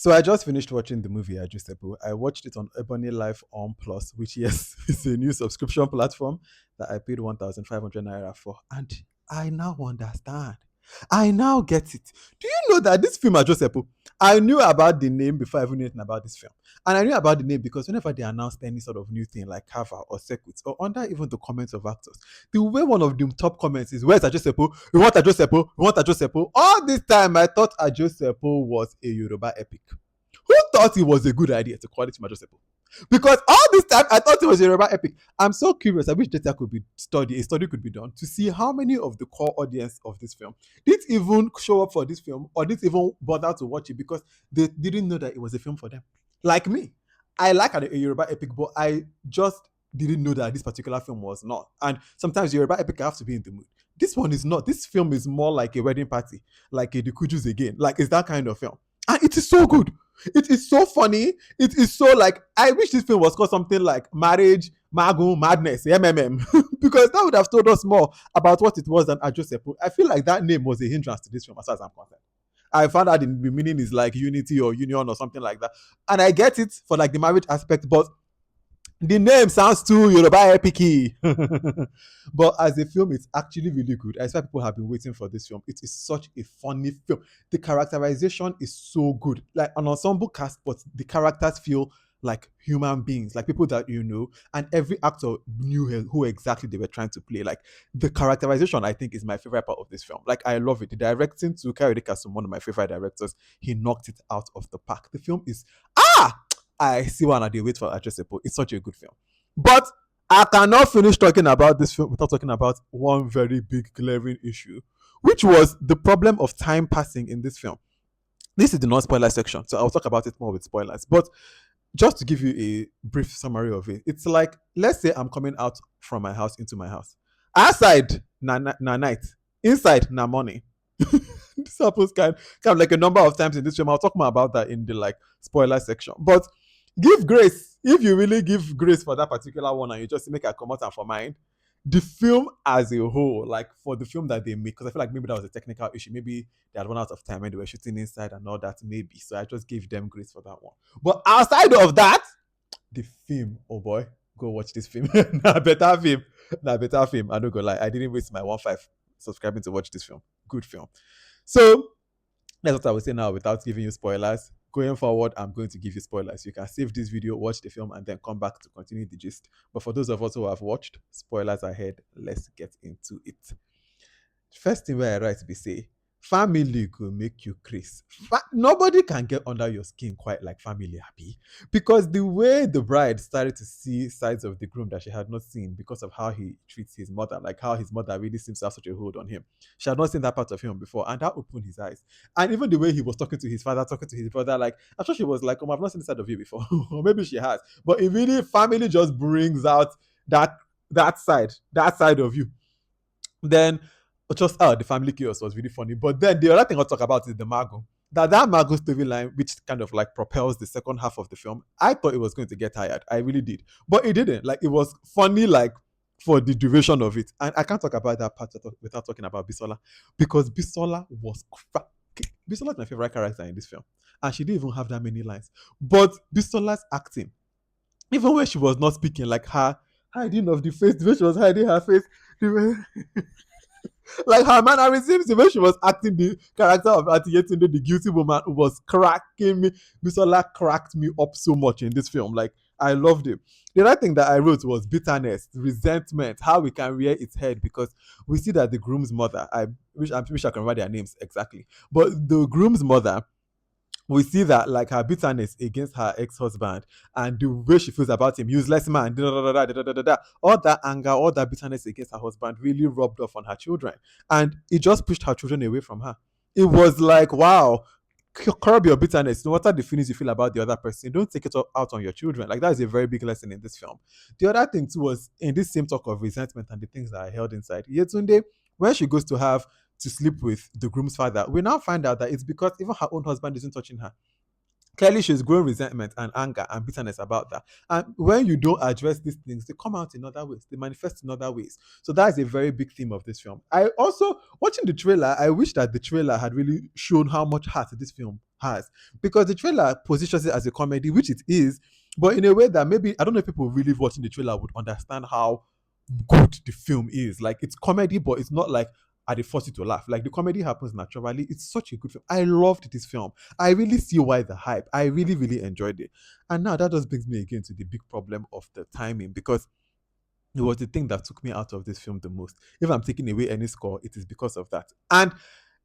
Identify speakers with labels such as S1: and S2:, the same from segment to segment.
S1: So I just finished watching the movie AJOSEPO. I watched it on Ebony Life on Plus, which yes is a new subscription platform that I paid 1,500 naira for, and I now understand. I now get it. Do you know that this film AJOSEPO? I knew about the name before I even knew anything about this film, and I knew about the name because whenever they announced any sort of new thing like cover or circuits or under even the comments of actors, the way one of the top comments is, "Where's AJOSEPO? We want AJOSEPO. We want AJOSEPO." All this time, I thought AJOSEPO was a Yoruba epic. Who thought it was a good idea to call it Majosepo? Because all this time I thought it was a Yoruba epic. I'm so curious. I wish data could be studied, a study could be done to see how many of the core audience of this film did even show up for this film or did even bother to watch it because they didn't know that it was a film for them. Like me, I like a Yoruba epic, but I just didn't know that this particular film was not. And sometimes Yoruba epic have to be in the mood. This one is not. This film is more like a wedding party, like a The Kujus again. Like it's that kind of film. And it is so good. It is so funny. It is so like I wish this film was called something like Marriage, Magu, Madness, MMM, because that would have told us more about what it was than Ajosepo. I feel like that name was a hindrance to this film as far as I'm concerned. I found out the meaning is like unity or union or something like that, and I get it for like the marriage aspect, but the name sounds too Yoruba epic. But as a film, it's actually really good. I swear people have been waiting for this film. It is such a funny film. The characterization is so good. Like an ensemble cast, but the characters feel like human beings, like people that you know, and every actor knew who exactly they were trying to play. Like the characterization, I think, is my favorite part of this film. Like I love it. The directing to Kayode Kasum, one of my favorite directors, he knocked it out of the park. The film is I see one and they wait for Addressable. It's such a good film. But I cannot finish talking about this film without talking about one very big glaring issue, which was the problem of time passing in this film. This is the non-spoiler section, so I'll talk about it more with spoilers. But just to give you a brief summary of it, it's like, let's say I'm coming out from my house into my house. Outside, na night. Inside, na morning. This happens kind of like a number of times in this film. I'll talk more about that in the like spoiler section. But give grace. If you really give grace for that particular one and you just make a comment and for mine, the film as a whole, like for the film that they make, because I feel like maybe that was a technical issue. Maybe they had run out of time and they were shooting inside and all that, maybe. So I just gave them grace for that one. But outside of that, the film, oh boy, go watch this film. Nah, better film. Nah, better film. I don't go lie. I didn't waste my 1.5 subscribing to watch this film. Good film. So that's what I would say now without giving you spoilers. Going forward, I'm going to give you spoilers. You can save this video, watch the film, and then come back to continue the gist. But for those of us who have watched, spoilers ahead. Let's get into it. First thing where I write be say, family go make you crazy. Nobody can get under your skin quite like family happy, because the way the bride started to see sides of the groom that she had not seen because of how he treats his mother, like how his mother really seems to have such a hold on him. She had not seen that part of him before, and that opened his eyes. And even the way he was talking to his father, talking to his brother, like I'm sure she was like, I've not seen the side of you before. Or maybe she has. But it really, family just brings out that side of you. Then just the family chaos was really funny. But then the other thing I'll talk about is the Mago. That Mago storyline, which kind of like propels the second half of the film, I thought it was going to get tired. I really did. But it didn't. Like it was funny, like for the duration of it. And I can't talk about that part without talking about Bisola. Because Bisola was cracking. Bisola is my favorite character in this film. And she didn't even have that many lines. But Bisola's acting, even when she was not speaking, like her hiding of the face, the way she was hiding her face, the way like her mannerisms, the way she was acting the character of Auntie Yetunde, the guilty woman, who was cracking me. Bisola cracked me up so much in this film. Like I loved it. The other thing that I wrote was bitterness, resentment, how we can rear its head, because we see that the groom's mother, I wish I can remember their names exactly, but the groom's mother, we see that like her bitterness against her ex-husband and the way she feels about him, useless man, all that anger, all that bitterness against her husband really rubbed off on her children, and it just pushed her children away from her. It was like, wow, curb your bitterness. No matter the feelings you feel about the other person, don't take it out on your children. Like that is a very big lesson in this film. The other thing too was in this same talk of resentment and the things that are held inside. Yetunde, when she goes to have to sleep with the groom's father, we now find out that it's because even her own husband isn't touching her. Clearly, she's growing resentment and anger and bitterness about that. And when you don't address these things, they come out in other ways. They manifest in other ways. So that is a very big theme of this film. I also, watching the trailer, I wish that the trailer had really shown how much heart this film has, because the trailer positions it as a comedy, which it is, but in a way that maybe I don't know if people really watching the trailer would understand how good the film is. Like it's comedy, but it's not like they force you to laugh. Like the comedy happens naturally. It's such a good film. I loved this film. I really see why the hype. I really, really enjoyed it. And now that just brings me again to the big problem of the timing, because it was the thing that took me out of this film the most. If I'm taking away any score, it is because of that. And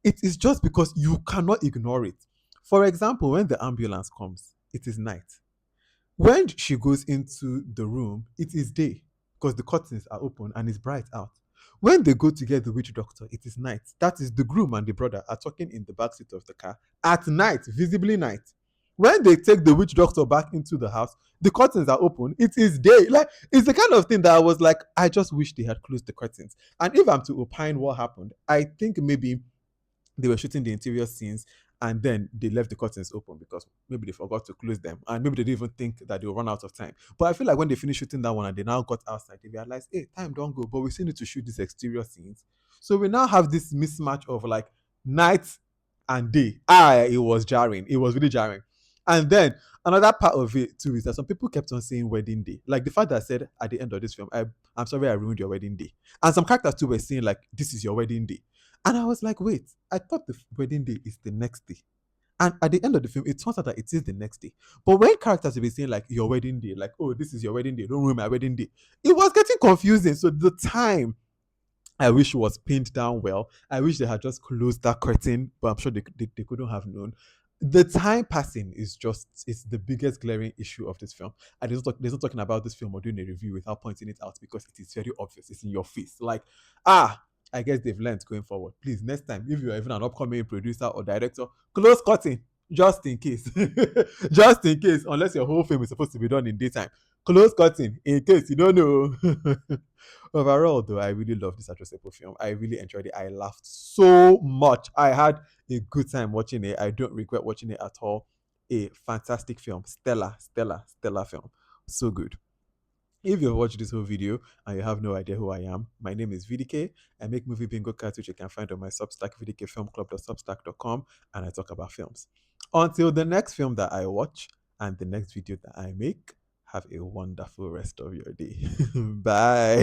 S1: it is just because you cannot ignore it. For example, when the ambulance comes, it is night. When she goes into the room, it is day because the curtains are open and it's bright out. When they go to get the witch doctor, it is night. That is the groom and the brother are talking in the back seat of the car at night, visibly night. When they take the witch doctor back into the house, the curtains are open. It is day. Like it's the kind of thing that I was like, I just wish they had closed the curtains. And if I'm to opine what happened, I think maybe they were shooting the interior scenes and then they left the curtains open because maybe they forgot to close them and maybe they didn't even think that they will run out of time. But I feel like when they finished shooting that one and they now got outside, they realized, hey, time don't go, but we still need to shoot these exterior scenes. So we now have this mismatch of like night and day. It was jarring. It was really jarring. And then another part of it too is that some people kept on saying wedding day. Like the fact that I said at the end of this film, I'm sorry I ruined your wedding day. And some characters too were saying like, this is your wedding day. And I was like, wait, I thought the wedding day is the next day. And at the end of the film, it turns out that it is the next day. But when characters will be saying like your wedding day, like, oh, this is your wedding day, don't ruin my wedding day, it was getting confusing. So the time I wish was pinned down well. I wish they had just closed that curtain, but I'm sure they couldn't have known. The time passing is just it's the biggest glaring issue of this film. And there's not talking about this film or doing a review without pointing it out because it is very obvious. It's in your face. Like, I guess they've learned going forward. Please, next time, if you're even an upcoming producer or director, close curtain. Just in case. Just in case, unless your whole film is supposed to be done in daytime. Close curtain in case you don't know. Overall, though, I really love this AJOSEPO film. I really enjoyed it. I laughed so much. I had a good time watching it. I don't regret watching it at all. A fantastic film. Stellar film. So good. If you've watched this whole video and you have no idea who I am, my name is VDK. I make movie bingo cards, which you can find on my Substack, vdkfilmclub.substack.com, and I talk about films. Until the next film that I watch and the next video that I make, have a wonderful rest of your day. Bye.